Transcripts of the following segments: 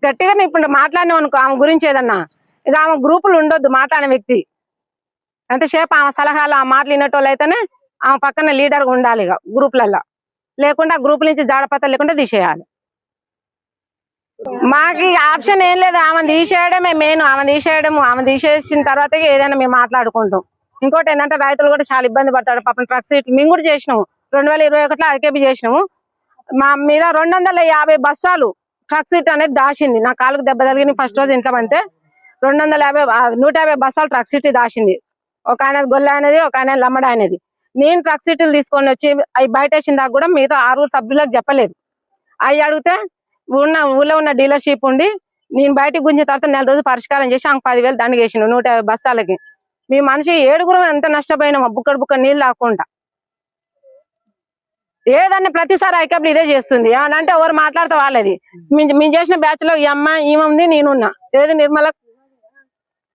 గట్టిగా ఇప్పుడు మాట్లాడినాం అనుకో ఆమె గురించి ఏదన్నా, ఇక ఆమె గ్రూపులు ఉండొద్దు మాట్లాడిన వ్యక్తి. ఎంతసేపు ఆమె సలహాలు ఆ మాటలు వినేటోళ్ళు అయితేనే ఆమె పక్కన లీడర్గా ఉండాలి. ఇక గ్రూపులలో లేకుండా గ్రూపుల నుంచి జాడపత్త లేకుండా తీసేయాలి. మాకు ఆప్షన్ ఏం లేదు, ఆమె తీసేయడమే మెయిన్. ఆమె తీసేసిన తర్వాత ఏదైనా మేము మాట్లాడుకుంటాం. ఇంకోటి ఏంటంటే రైతులు కూడా చాలా ఇబ్బంది పడతాడు పాపం. ట్రక్ సీట్ మేము కూడా చేసినాము 2021లో ఐకేపీ చేసినాము. మా మీద 250 బస్సాలు ట్రక్ సీట్ అనేది దాచింది. నా కాలుకు దెబ్బ తగిలింది ఫస్ట్ రోజు ఇంట్లో అంతే. 150 బస్సాలు ట్రక్ సీట్ దాచింది. ఒక ఆయన గొల్ల అనేది, ఒక ఆయన లమ్మడ అనేది. నేను ట్రక్ సీట్లు తీసుకొని వచ్చి అవి బయట వేసిన దాకా కూడా మిగతా 6 సభ్యులకు చెప్పలేదు. అవి అడిగితే ఊళ్ళో ఉన్న డీలర్షిప్ ఉండి నేను బయటకు గుంజిన తర్వాత 4 రోజులు పరిష్కారం చేసి ఆమె 10,000 దండ వేసిండు 150 బస్సాలకి. మీ మనిషి 7 ఎంత నష్టపోయినామో బుక్కడు నీళ్ళు లాక్కుండా. ఏదన్నా ప్రతిసారి ఐకేపీ ఇదే చేస్తుంది. ఏమనంటే ఎవరు మాట్లాడితే వాళ్ళది. మేము చేసిన బ్యాచ్ లో ఈ అమ్మ ఈమె ఉంది, నేనున్నా. ఏది నిర్మల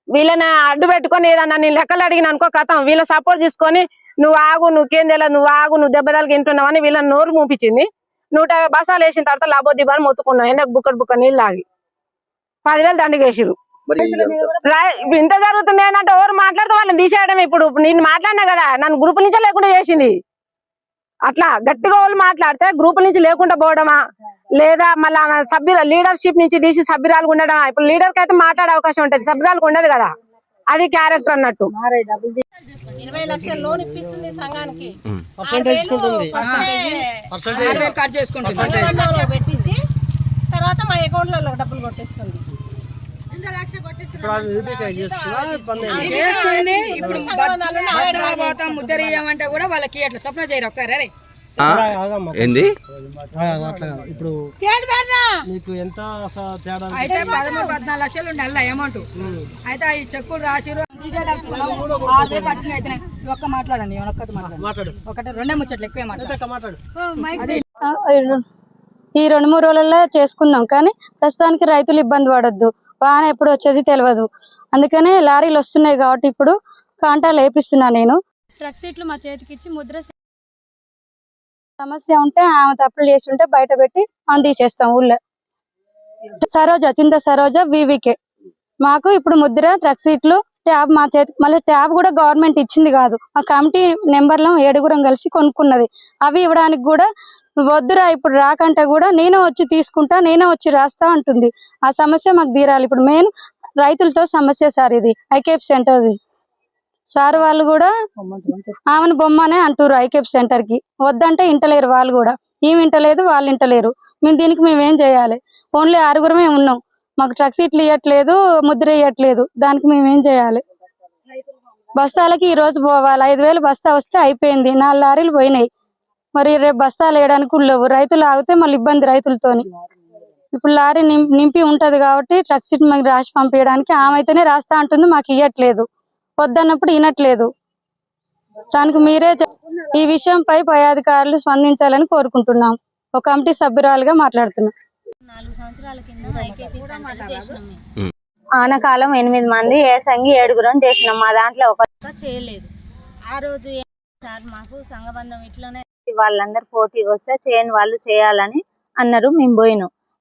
వీళ్ళని అడ్డు పెట్టుకొని ఏదన్నా నేను లెక్కలు అడిగిన అనుకో కథం వీళ్ళ సపోర్ట్ తీసుకొని నువ్వు ఆగు, నువ్వుకేం తెలియదు, నువ్వు ఆగు, నువ్వు దెబ్బతలకి ఇంటున్నావని వీళ్ళని నోరు మూపించింది. 150 బస్సాలు వేసిన తర్వాత లాభోద్దిబాని మొత్తుకున్నాం. ఎండకు బుక్కడు నీళ్ళు లాగి 10,000 దండగేసిరు. ఇంత జరుగుతుంది ఏంటంటే ఎవరు మాట్లాడితే వాళ్ళని తీసేయడం. ఇప్పుడు నేను మాట్లాడినా కదా, నన్ను గ్రూప్ నుంచే లేకుండా చేసింది. అట్లా గట్టిగా వాళ్ళు మాట్లాడితే గ్రూపుల నుంచి లేకుండా పోవడమా, లేదా మళ్ళీ సభ్యుల లీడర్షిప్ నుంచి తీసి సభ్యురాలు ఉండడమా. ఇప్పుడు లీడర్ కి అయితే మాట్లాడే అవకాశం ఉంటుంది, సభ్యురాలకు ఉండదు కదా. అది క్యారెక్టర్ అన్నట్టు. 20 లక్షల లోన్ ఇప్పిస్తుంది సంఘానికి. తర్వాత మా అకౌంట్ లో డబ్బులు కొట్టేస్తుంది. ముద్దరియ్యమంటే కూడా వాళ్ళకి అట్లా స్వప్న చేయరు ఒకసారి. ఏంది ఇప్పుడు అయితే 13-14 లక్షలు నెల అమౌంట్ అయితే ఈ చెక్కులు రాసిరు. అయితే ఒక్క మాట్లాడండి, ఒకటి 2 ముచ్చట్లు ఎక్కువ మాట్లాడు. ఈ 2-3 రోజుల్లో చేసుకుందాం, కానీ ప్రస్తుతానికి రైతులు ఇబ్బంది పడొద్దు. వాహన ఎప్పుడు వచ్చేది తెలియదు. అందుకని లారీలు వస్తున్నాయి కాబట్టి ఇప్పుడు కాంటాలు వేపిస్తున్నా నేను. ట్రక్ సీట్లు మా చేతికి ఇచ్చి ముద్ర సమస్య ఉంటే ఆమె తప్పులు చేసి ఉంటే బయట పెట్టి ఆమె తీసేస్తాం. ఊళ్ళో చింత సరోజ వివికే మాకు ఇప్పుడు ముద్ర ట్రక్ సీట్లు ట్యాబ్ మా చేతికి. మళ్ళీ ట్యాబ్ కూడా గవర్నమెంట్ ఇచ్చింది కాదు, మా కమిటీ నెంబర్లో 7 కలిసి కొనుక్కున్నది. అవి ఇవ్వడానికి కూడా వద్దురా ఇప్పుడు రాకంటే కూడా నేనే వచ్చి తీసుకుంటా, నేనే వచ్చి రాస్తా అంటుంది. ఆ సమస్య మాకు తీరాలి. ఇప్పుడు మెయిన్ రైతులతో సమస్య సార్. ఇది ఐకేపీ సెంటర్ది సార్. వాళ్ళు కూడా ఆమెను బొమ్మనే అంటారు ఐకేపీ సెంటర్ కి. వద్దంటే ఇంటలేరు వాళ్ళు కూడా. ఏమి ఇంటలేదు, వాళ్ళు ఇంటలేరు. దీనికి మేమేం చేయాలి? ఓన్లీ 6 ఉన్నాం. మాకు ట్రక్ సీట్లు ఇవ్వట్లేదు, ముద్ర ఇవ్వట్లేదు. దానికి మేమేం చేయాలి? బస్తాలకి ఈ రోజు పోవాలి. 5,000 బస్తా వస్తే అయిపోయింది. 4 లారీలు పోయినాయి. మరి రేపు బస్తాలు వేయడానికి లేవు. రైతులు ఆగితే మళ్ళీ ఇబ్బంది రైతులతోని. ఇప్పుడు లారీ నింపి ఉంటది కాబట్టి ట్రక్ సీట్ మాకు రాసి పంపించడానికి ఆమె అయితేనే రాస్తా అంటుంది, మాకు ఇవ్వట్లేదు. వద్దన్నప్పుడు వినట్లేదు. దానికి మీరే ఈ విషయంపై పై అధికారులు స్పందించాలని కోరుకుంటున్నాం. ఒక కమిటీ సభ్యురాలుగా మాట్లాడుతున్నాం. 4 సంవత్సరాల కింద ఐకేపీ సెంటర్ చేసినాం. ఆనకాలం 8 మంది ఏసంగి 7 చేసినాం. మా దాంట్లో ఒక చేయలేదు. ఆ రోజు సార్ మాకు సంఘబంధం ఇట్లనే వాళ్ళందరూ పోటీ వస్తే చేయని వాళ్ళు చేయాలని అన్నారు. మేము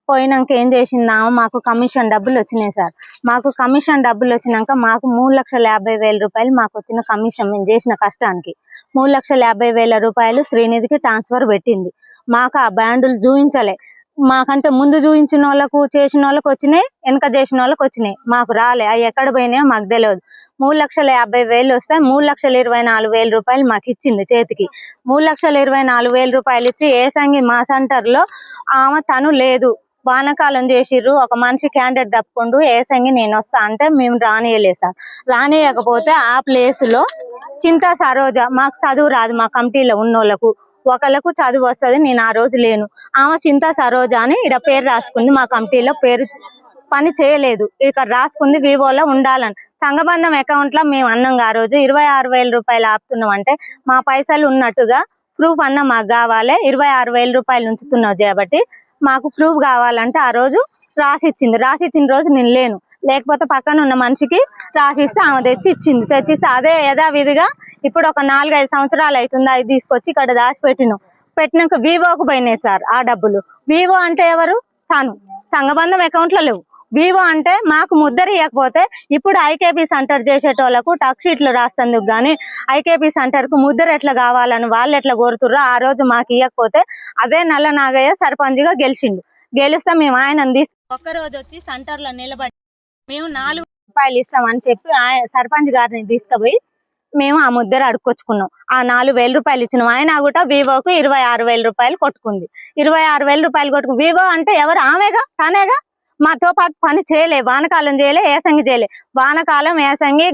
పోయినాక ఏం చేసిందామో మాకు కమిషన్ డబ్బులు వచ్చినాయి సార్. మాకు కమిషన్ డబ్బులు వచ్చినాక మాకు 3,50,000 రూపాయలు మాకు వచ్చిన కమిషన్. మేము చేసిన కష్టానికి 3,50,000 రూపాయలు శ్రీనిధికి ట్రాన్స్ఫర్ పెట్టింది. మాకు ఆ బ్యాండులు చూపించలే. మాకంటే ముందు చూపించిన వాళ్ళకు చేసిన వాళ్ళకి వచ్చినాయి, వెనక చేసిన వాళ్ళకి వచ్చినాయి. మాకు రాలే. అవి ఎక్కడ పోయినాయో మాకు తెలియదు. 3,50,000 వస్తే 3,24,000 రూపాయలు మాకు ఇచ్చింది చేతికి. 3,24,000 రూపాయలు ఇచ్చి ఏసంగి మా సెంటర్ లో తను లేదు, వానకాలం చేసిర్రు. ఒక మనిషి క్యాండిడేట్ తప్పుకుంటూ ఏసంగి నేను వస్తా అంటే మేము రానియలేదు సార్. రానియకపోతే ఆ ప్లేస్ లో చింత సరోజ, మాకు చదువు రాదు మా కమిటీలో ఉన్నోళ్లకు, ఒకళ్ళకు చదువు వస్తుంది. నేను ఆ రోజు లేను. ఆమె చింత సరోజ అని ఇక్కడ పేరు రాసుకుంది. మా కమిటీలో పేరు పని చేయలేదు, ఇక్కడ రాసుకుంది వివోలో ఉండాలని. సంఘబంధం అకౌంట్ లో మేము అన్నాం ఆ రోజు 26,000 రూపాయలు ఆపుతున్నాం అంటే మా పైసలు ఉన్నట్టుగా ప్రూఫ్ అన్న మాకు కావాలి. 26,000 రూపాయలు ఉంచుతున్నావు కాబట్టి మాకు ప్రూఫ్ కావాలంటే ఆ రోజు రాసిచ్చింది. రాసిచ్చిన రోజు నేను లేను, లేకపోతే పక్కన ఉన్న మనిషికి రాసిస్తే ఆమె తెచ్చిస్తే అదే యథావిధిగా ఇప్పుడు ఒక 4-5 సంవత్సరాలు అవుతుంది. అది తీసుకొచ్చి ఇక్కడ దాచిపెట్టినాక వివోకు పోయినాయి సార్ ఆ డబ్బులు. వివో అంటే ఎవరు? తను సంఘబంధం అకౌంట్లో లేవు. వివో అంటే మాకు ముద్దరు ఇవ్వకపోతే ఇప్పుడు ఐకేపీ సెంటర్ చేసేటోళ్లకు టక్ షీట్లు రాస్తందుకు గానీ ఐకేపీ సెంటర్ కు ముద్దరు ఎట్లా కావాలని వాళ్ళు ఎట్లా కోరుతుర్రో ఆ రోజు మాకు ఇవ్వకపోతే అదే నల్ల నాగయ్య సర్పంచ్గా గెలిచిండు. గెలిస్తే మేము ఆయనను ఒక్కరోజు వచ్చి సెంటర్లో నిలబడి మేము 4 రూపాయలు ఇస్తామని చెప్పి సర్పంచ్ గారిని తీసుకుపోయి మేము ఆ ముద్దరు అడుక్కొచ్చుకున్నాం. ఆ 4,000 రూపాయలు ఇచ్చినాం. ఆయన కూడా వివోకు 26,000 రూపాయలు కొట్టుకుంది. 26,000 రూపాయలు కొట్టుకు వివో అంటే ఎవరు? ఆమెగా, తనేగా. మాతో పాటు పని చేయలే, వానకాలం చేయలే, ఏసంగి చేయలే. వానకాలం ఏసంగి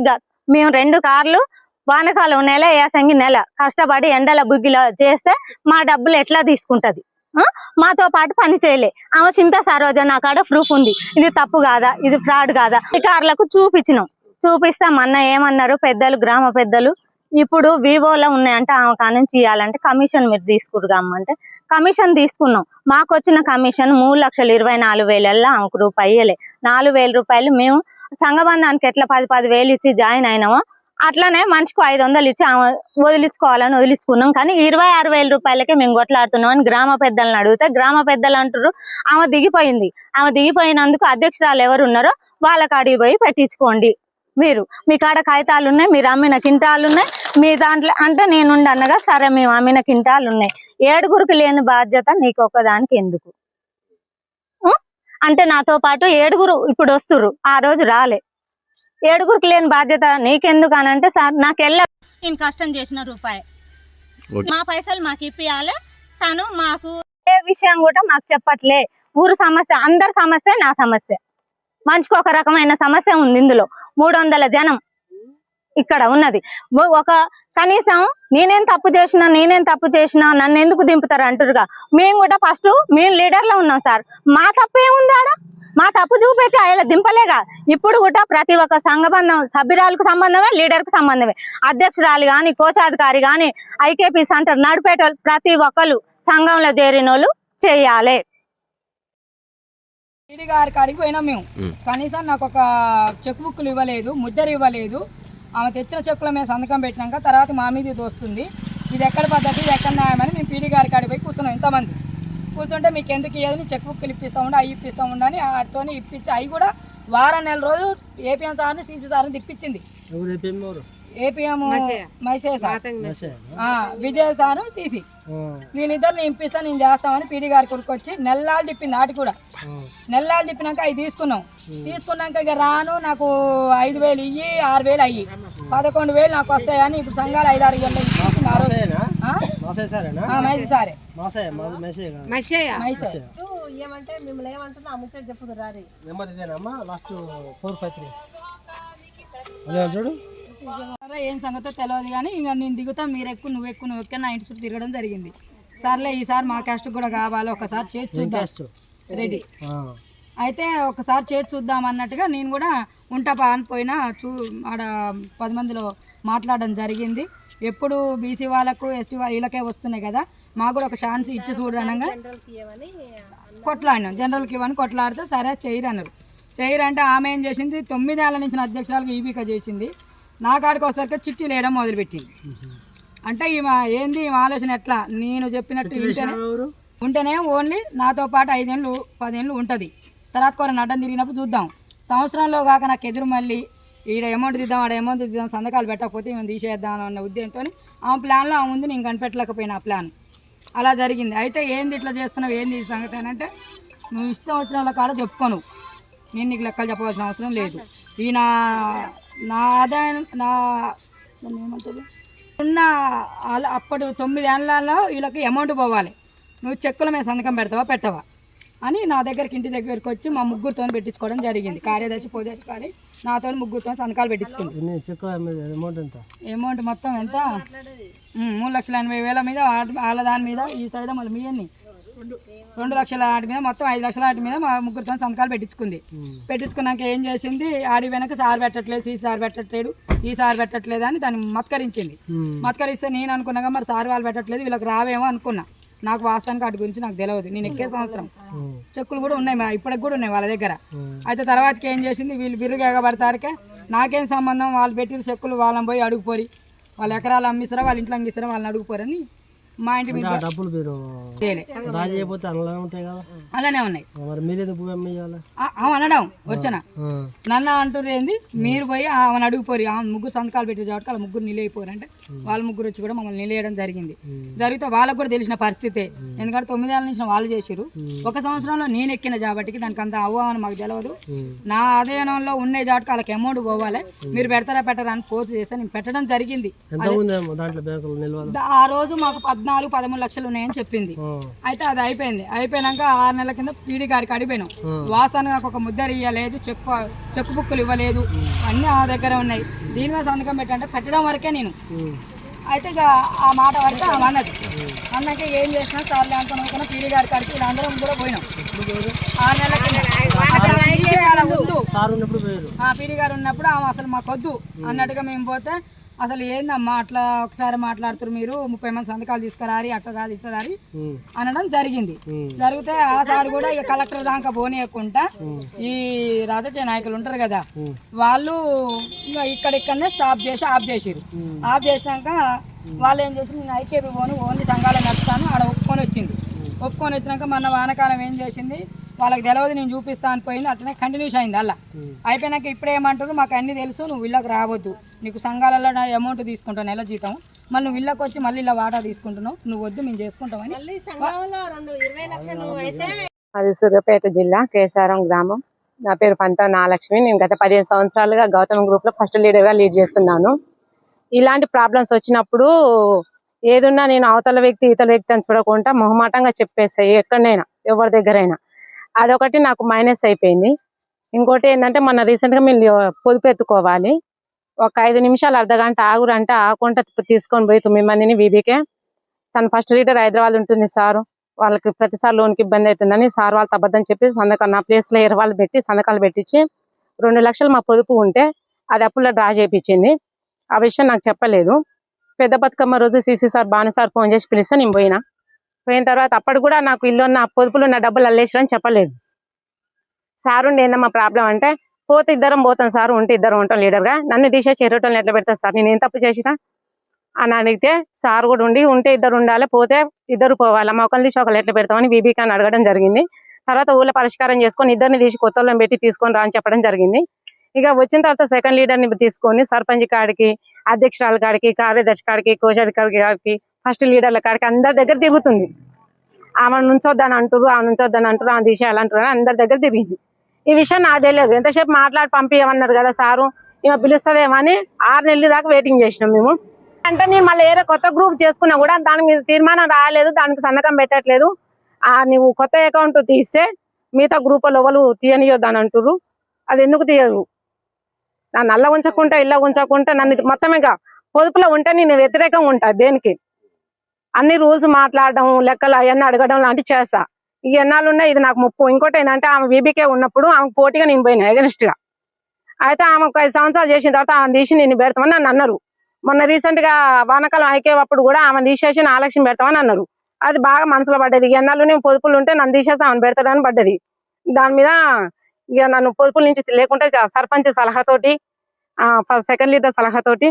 మేము 2 కార్లు వానకాలం నెల ఏసంగి నెల కష్టపడి ఎండల బుగ్గిలో చేస్తే మా డబ్బులు ఎట్లా తీసుకుంటది? మాతో పాటు పని చేయలే. ఆమె చింత సరోజ నా కాడ ప్రూఫ్ ఉంది. ఇది తప్పు కాదా, ఇది ఫ్రాడ్ కాదా? అధికారులకు చూపించినాం. చూపిస్తాం అన్న ఏమన్నారు పెద్దలు, గ్రామ పెద్దలు, ఇప్పుడు వివోలో ఉన్నాయంటే ఆమె కానుంచి ఇవ్వాలంటే కమిషన్ మీరు తీసుకురమ్మంటే కమిషన్ తీసుకున్నాం. మాకు వచ్చిన కమిషన్ 3,24,000 ఆమెకు రూపాయి ఇవ్వలే. 4,000 రూపాయలు మేము సంఘబంధానికి ఎట్లా 10,000 ఇచ్చి జాయిన్ అయినామో అట్లనే మనిషికి 500 ఇచ్చి ఆమె వదిలించుకోవాలని వదిలించుకున్నాం. కానీ 26,000 రూపాయలకే మేము కొట్లాడుతున్నాం అని గ్రామ పెద్దలను అడిగితే గ్రామ పెద్దలు అంటారు ఆమె దిగిపోయింది. ఆమె దిగిపోయినందుకు అధ్యక్షురాలు ఎవరు ఉన్నారో వాళ్ళ కాడికి పోయి పెట్టించుకోండి. మీరు మీ కాడ కాగితాలు ఉన్నాయి, మీరు అమ్మిన కింటాలు ఉన్నాయి మీ దాంట్లో అంటే నేనుండనగా సరే మేము అమ్మిన కింటాలు ఉన్నాయి. 7గురికి లేని బాధ్యత నీకు ఒక్కదానికి ఎందుకు అంటే నాతో పాటు 7గురు ఇప్పుడు వస్తురు, ఆ రోజు రాలే. 7గురికి లేని బాధ్యత నీకెందుకు అని అంటే సార్ నాకు నేను కష్టం చేసిన రూపాయి మా పైసలు మాకు ఇప్పియాలి. తను మాకు ఏ విషయం కూడా మాకు చెప్పట్లే. ఊరు సమస్య అందరి సమస్య నా సమస్య. మనిషికి ఒక రకమైన సమస్య ఉంది. ఇందులో 300 జనం ఇక్కడ ఉన్నది. ఒక కనీసం నేనేం తప్పు చేసినా నన్ను ఎందుకు దింపుతారు అంటారుగా. మేము కూడా ఫస్ట్ మేము లీడర్లో ఉన్నాం సార్. మా తప్పు ఏముంది ఆడ? మా తప్పు చూపెట్టి ఆయన దింపలేగా. ఇప్పుడు కూడా ప్రతి ఒక్క సంఘబంధం సభ్యురాలకు సంబంధమే, లీడర్కు సంబంధమే. అధ్యక్షురాలు కానీ, కోశాధికారి కానీ, ఐకేపీ సెంటర్ నడిపేటోళ్ళు ప్రతి ఒక్కరు సంఘంలో చేరిన వాళ్ళు చేయాలి. ఈడీ గారి కాడికి పోయినాం మేము. కనీసం నాకు ఒక చెక్ బుక్లు ఇవ్వలేదు, ముద్దరు ఇవ్వలేదు. ఆమె తెచ్చిన చెక్కుల మీద సంతకం పెట్టినాక తర్వాత మా మీద తోస్తుంది. ఇది ఎక్కడ పద్ధతి, ఇది ఎక్కడ న్యాయమని మేము పీడీ గారి కాడికి పోయి కూర్చున్నాం. ఇంతమంది కూర్చుంటే మీకు ఎందుకు ఇవ్వదని చెక్ బుక్లు ఇప్పిస్తూ ఉండి అవి ఇప్పిస్తూ ఉండని వాటితో ఇప్పించి అవి కూడా వారం నెల రోజు ఏపీఎం సార్ని సీసీ సార్ని ఇప్పించింది. ఏపీఎం మైసే సార్, విజయ్ సారు, సీసీ వీళ్ళిద్దరిని ఇంపిస్తా నేను చేస్తామని పీడీ గారి కొడుకొచ్చి నెల్లాలు తిప్పింది. ఆటి కూడా నెల్లాలు తిప్పినాక అవి తీసుకున్నాక ఇక రాను నాకు 5,000 ఇయ్యి 6,000 అయ్యి 11,000 నాకు వస్తాయని ఇప్పుడు సంఘాలు 5-6 ఏళ్ళు ఇచ్చింది. ఆ రోజు మైసే సారే ఏమంటే మిమ్మల్ని ఏమంటున్నా ఆ ముచ్చట చెప్పుదు రారి ఏం సంగతో తెలియదు కానీ ఇంకా నేను దిగుతా మీరు ఎక్కువ నువ్వు ఎక్కువ నా ఇంటి చుట్టూ తిరగడం జరిగింది. సర్లే ఈసారి మా క్యాస్ట్ కూడా కావాలి, ఒకసారి చేసి చూద్దాం రెడీ అయితే ఒకసారి చేసి చూద్దాం అన్నట్టుగా నేను కూడా ఉంటా అని పోయినా ఆడ 10 మందిలో మాట్లాడడం జరిగింది. ఎప్పుడు బీసీ వాళ్ళకు ఎస్టీ వీళ్ళకే వస్తున్నాయి కదా, మాకు కూడా ఒక ఛాన్స్ ఇచ్చి చూడనగా కొట్లాడినాం. జనరల్కి ఇవ్వని కొట్లాడితే సరే చేయరన్నారు. చేయరంటే ఆమె ఏం చేసింది 9 ఏళ్ళ నుంచి అధ్యక్షురాలకు ఈబీక చేసింది. నా కాడికి వస్తారు చిట్టీలు వేయడం మొదలుపెట్టింది. అంటే ఈమె ఏంది ఈమె ఆలోచన ఎట్లా నేను చెప్పినట్టు ఉంటేనే ఓన్లీ నాతో పాటు 5 ఏళ్ళు 10 ఏళ్ళు ఉంటుంది. తర్వాత కొన్ని అడ్డం తిరిగినప్పుడు చూద్దాం. సంవత్సరంలో కాక నాకు ఎదురు మళ్ళీ ఈడ అమౌంట్ దిద్దాం ఆడ అమౌంట్ దిద్దాం సంతకాలు పెట్టకపోతే మేము తీసేద్దాం అన్న ఉద్దేశంతో ఆ ప్లాన్లో ఆ ముందు నేను కనిపెట్టలేకపోయినా ఆ ప్లాన్ అలా జరిగింది. అయితే ఏంది ఇట్లా చేస్తున్నావు ఏంది ఈ సంగతి అని అంటే నువ్వు ఇష్టం వచ్చిన వాళ్ళ కాడ చెప్పుకోను, నేను నీకు లెక్కలు చెప్పవలసిన అవసరం లేదు. ఈ నా ఆదాయం నా ఏమంటుంది ఉన్న అప్పుడు 9 ఏళ్ళలో వీళ్ళకి అమౌంట్ పోవాలి, నువ్వు చెక్కుల మీద సంతకం పెడతావా పెట్టవా అని నా దగ్గరికి ఇంటి దగ్గరికి వచ్చి మా ముగ్గురితో పెట్టించుకోవడం జరిగింది. కార్యదర్శి పోదర్శి కానీ నాతో ముగ్గురితో సంతకాలు పెట్టించుకుంది. అమౌంట్ మొత్తం ఎంత 3,80,000 మీద వాళ్ళ దాని మీద ఈ సైడ్ మళ్ళీ మీ అన్ని 2 లక్షల ఆటి మీద మొత్తం 5 లక్షల ఆటి మీద మా ముగ్గురితో సంతకాలు పెట్టించుకుంది. పెట్టించుకున్నాక ఏం చేసింది ఆడి వెనక సార్ పెట్టట్లేదు, ఈ సార్ పెట్టట్లేదు, ఈ సార్ పెట్టట్లేదు అని దాన్ని మత్కరించింది. మత్కరిస్తే నేను అనుకున్నాగా మరి సార్ వాళ్ళు పెట్టట్లేదు వీళ్ళకి రావేమో అనుకున్నా. నాకు వాస్తవానికి వాటి గురించి నాకు తెలియదు. నేను ఎక్కే సంవత్సరం చెక్కులు కూడా ఉన్నాయి, ఇప్పటికి కూడా ఉన్నాయి వాళ్ళ దగ్గర. అయితే తర్వాతకి ఏం చేసింది వీళ్ళు బిర్రుగా ఎగబడతారకే నాకేం సంబంధం, వాళ్ళు పెట్టిన చెక్కులు వాళ్ళని పోయి అడుగుపోరి, వాళ్ళు ఎకరాలు అమ్మిస్తారా వాళ్ళ ఇంట్లో అమ్మిస్తారా వాళ్ళని అడుగుపోరని మా ఇంటి మీద డబ్బులు మీరు తేలే. రాజీ అయిపోతే అలానే ఉంటాయి కదా, అలానే ఉన్నాయి. మరి మీరు ఎందుకు అమ్మేయాలి? అనడం వచ్చానా నన్ను అంటారు ఏంది, మీరు పోయి ఆమెను అడుగుపోరు, ఆమె ముగ్గురు సంతకాలు పెట్టే కాబట్టి వాళ్ళ ముగ్గురు నిలైపోరు అంటే వాళ్ళ ముగ్గురు వచ్చి కూడా మమ్మల్ని నిలయడం జరిగింది. జరిగితే వాళ్ళకు కూడా తెలిసిన పరిస్థితే, ఎందుకంటే 9 ఏళ్ళ నుంచి వాళ్ళు చేసారు. 1 సంవత్సరంలో నేను ఎక్కిన జాబట్టికి దానికి అంత అవ్వని మాకు తెలియదు. నా ఆధీనంలో ఉండే జాబట్కి వాళ్ళకి అమౌంట్ పోవాలి, మీరు పెడతారా పెట్టరా అని ఫోర్స్ చేస్తే నేను పెట్టడం జరిగింది. ఆ రోజు మాకు 14-13 లక్షలు ఉన్నాయని చెప్పింది. అయితే అది అయిపోయినాక 6 నెలల కింద పీడీ గారికి అడిగిపోయినాం. వాస్తవానికి నాకు ఒక ముద్దరు ఇవ్వలేదు, చెక్ బుక్లు ఇవ్వలేదు, అన్నీ ఆ దగ్గర ఉన్నాయి. దీని మీద సంతకం పెట్టంటే పెట్టడం వరకే నేను. అయితే ఇక ఆ మాట వరకు ఆమె అన్నాక ఏం చేసినా సార్లు అనుకున్నా పీడీ గారి కాడికి అందరం కూడా పోయినాం. 6 నెలల కింద పీడీ గారు ఉన్నప్పుడు ఆమె అసలు మాకు వద్దు అన్నట్టుగా మేము పోతే, అసలు ఏందమ్మా అట్లా ఒకసారి మాట్లాడుతున్నారు, మీరు 30 మంది సంతకాలు తీసుకురారి అట్లా రాదు ఇట్లా రారి అనడం జరిగింది. జరిగితే ఆ సార్ కూడా ఇక కలెక్టర్ దాకా పోనీయకుండా ఈ రాజకీయ నాయకులు ఉంటారు కదా, వాళ్ళు ఇక ఇక్కడిక్కడనే ఆఫ్ చేసిరు. ఆఫ్ చేసినాక వాళ్ళు ఏం చేసి నేను ఐకేపీ పోను, ఓన్లీ సంఘాలను నడుస్తాను ఆడ ఒప్పుకొని వచ్చినాక మన వానకాలం ఏం చేసింది, వాళ్ళకి తెలియదు నేను చూపిస్తా అని పోయింది. అట్లనే కంటిన్యూస్ అయింది. అలా అయిపోయినాక ఇప్పుడు ఏమంటారు, మాకు అన్ని తెలుసు, నువ్వు ఇళ్ళకి రావద్దు, నీకు సంఘాలలో అమౌంట్ తీసుకుంటావు నెల జీతం, మళ్ళీ నువ్వు ఇళ్ళకి వచ్చి మళ్ళీ ఇలా వాటా తీసుకుంటున్నావు, నువ్వు వద్దు మేము చేసుకుంటామని. అది సూర్యాపేట జిల్లా కేసారం గ్రామం. నా పేరు పంత నాగలక్ష్మి. నేను గత 15 సంవత్సరాలుగా గౌతమ్ గ్రూప్ లో ఫస్ట్ లీడర్ గా లీడ్ చేస్తున్నాను. ఇలాంటి ప్రాబ్లమ్స్ వచ్చినప్పుడు ఏదున్నా నేను అవతల వ్యక్తి ఇతర వ్యక్తి అని చూడకుండా మొహమాటంగా చెప్పేస్తాయి ఎక్కడైనా ఎవరి దగ్గరైనా. అదొకటి నాకు మైనస్ అయిపోయింది. ఇంకోటి ఏంటంటే మొన్న రీసెంట్ గా మేము పొదుపు ఎత్తుకోవాలి, ఒక 5 నిమిషాలు అర్ధగంట ఆగురంటే ఆకుండా తీసుకొని పోయి 9 మందిని వీబీకే. తను ఫస్ట్ లీడర్ హైదరాబాద్ ఉంటుంది సారు, వాళ్ళకి ప్రతిసారి లోన్కి ఇబ్బంది అవుతుందని సార్ వాళ్ళతో అబద్ధం చెప్పి సంతకాలు నా ప్లేస్ లో వాళ్ళు పెట్టి సంతకాలు పెట్టించి 2 లక్షలు మా పొదుపు ఉంటే అది అప్పుల్లో డ్రా చేయించింది. ఆ విషయం నాకు చెప్పలేదు. పెద్ద బతుకమ్మ రోజు CC sir Bhanu sir phone చేసి పిలిస్తే నేను పోయిన తర్వాత అప్పుడు కూడా నాకు ఇల్లు ఉన్న పొదుపులు ఉన్న డబ్బులు అల్లేసారని చెప్పలేదు. సార్ ఉండి ఏందమ్మా ప్రాబ్లం అంటే, పోతే ఇద్దరం పోతాం సార్, ఉంటే ఇద్దరం ఉంటాం లీడర్ గా, నన్ను తీసేసి ఎర్రటోళ్ళని ఎట్లా పెడతాను సార్, నేను ఏం తప్పు చేసినా అని అడిగితే సార్ కూడా ఉంటే ఇద్దరు ఉండాలి, పోతే ఇద్దరు పోవాలి, అమ్మ ఒకరిని తీసి ఒకరు ఎట్లా పెడతామని బీబీకి అని అడగడం జరిగింది. తర్వాత ఊళ్ళో పరిష్కారం చేసుకొని ఇద్దరిని తీసి కొత్త వాళ్ళని పెట్టి తీసుకొని రా అని చెప్పడం జరిగింది. ఇక వచ్చిన తర్వాత సెకండ్ లీడర్ని తీసుకొని సర్పంచ్ కాడికి, అధ్యక్షురాల కాడికి, కార్యదర్శి కాడికి, కోశాధికారి కాడికి, ఫస్ట్ లీడర్ల కాడికి అందరి దగ్గర తిరుగుతుంది. ఆమె నుంచొద్దని అంటారు, ఆమె తీసేయాలంటారు, అందరి దగ్గర తిరిగింది. ఈ విషయం నాకు తెలియదు. ఎంతసేపు మాట్లాడి పంపించమన్నారు కదా సారు, ఈమె పిలుస్తుందేమో అని 6 నెలల దాకా వెయిటింగ్ చేసినాం మేము. అంటే నేను మళ్ళీ ఏదో కొత్త గ్రూప్ చేసుకున్నా కూడా దాని మీద తీర్మానం రాయలేదు, దానికి సంతకం పెట్టట్లేదు. నువ్వు కొత్త అకౌంట్ తీస్తే మిగతా గ్రూప్ ఎవరు తీయనియొద్దు అని అంటారు. అది ఎందుకు తీయరు? నన్ను అల్ల ఉంచకుండా ఇళ్ళ ఉంచకుండా నన్ను మొత్తం ఇక పొదుపులో ఉంటే నేను వ్యతిరేకంగా ఉంటా. దేనికి అన్ని రూల్స్ మాట్లాడడం, లెక్కలు అవన్నీ అడగడం లాంటివి చేస్తా. ఈ ఎన్నాళ్ళు ఉన్నాయి, ఇది నాకు ముప్పు. ఇంకోటి ఏంటంటే ఆమె బీబీకే ఉన్నప్పుడు ఆమెకు పోటీగా నేను పోయినా ఎగనిస్ట్ గా. అయితే ఆమె 5 సంవత్సరాలు చేసిన తర్వాత ఆమె తీసి నేను పెడతామని నన్ను అన్నారు. మొన్న రీసెంట్ గా వానకాలం అయిపోయేటప్పుడు కూడా ఆమె తీసేసి 4 లక్షలు పెడతామని అన్నారు. అది బాగా మనసులో పడ్డది. ఈ ఎన్నాళ్ళు నేను పొదుపులు ఉంటే నన్ను తీసేసి ఆమెను పెడతాడని పడ్డది. దాని మీద ఇక నన్ను పొదుపుల నుంచి లేకుంటే సర్పంచ్ సలహాతోటి, సెకండ్ లీడర్ సలహాతోటి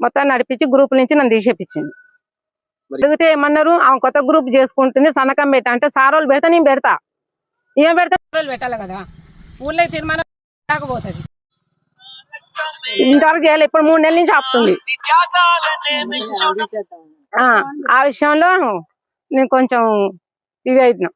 మొత్తం నడిపించి గ్రూప్ నుంచి నన్ను తీసేపించింది. అడిగితే ఏమన్నారు, ఆమె కొత్త గ్రూప్ చేసుకుంటుంది, సంతకం పెట్టా అంటే సార్ వాళ్ళు పెడతా నేను పెడతా, ఏం పెడతా పెట్టాలి కదా, ఊళ్ళో తీర్మానం కాకపోతుంది. ఇంతవరకు చేయాలి, ఇప్పుడు 3 నెలల నుంచి ఆపుతుంది. ఆ విషయంలో నేను కొంచెం ఇది అవుతున్నా.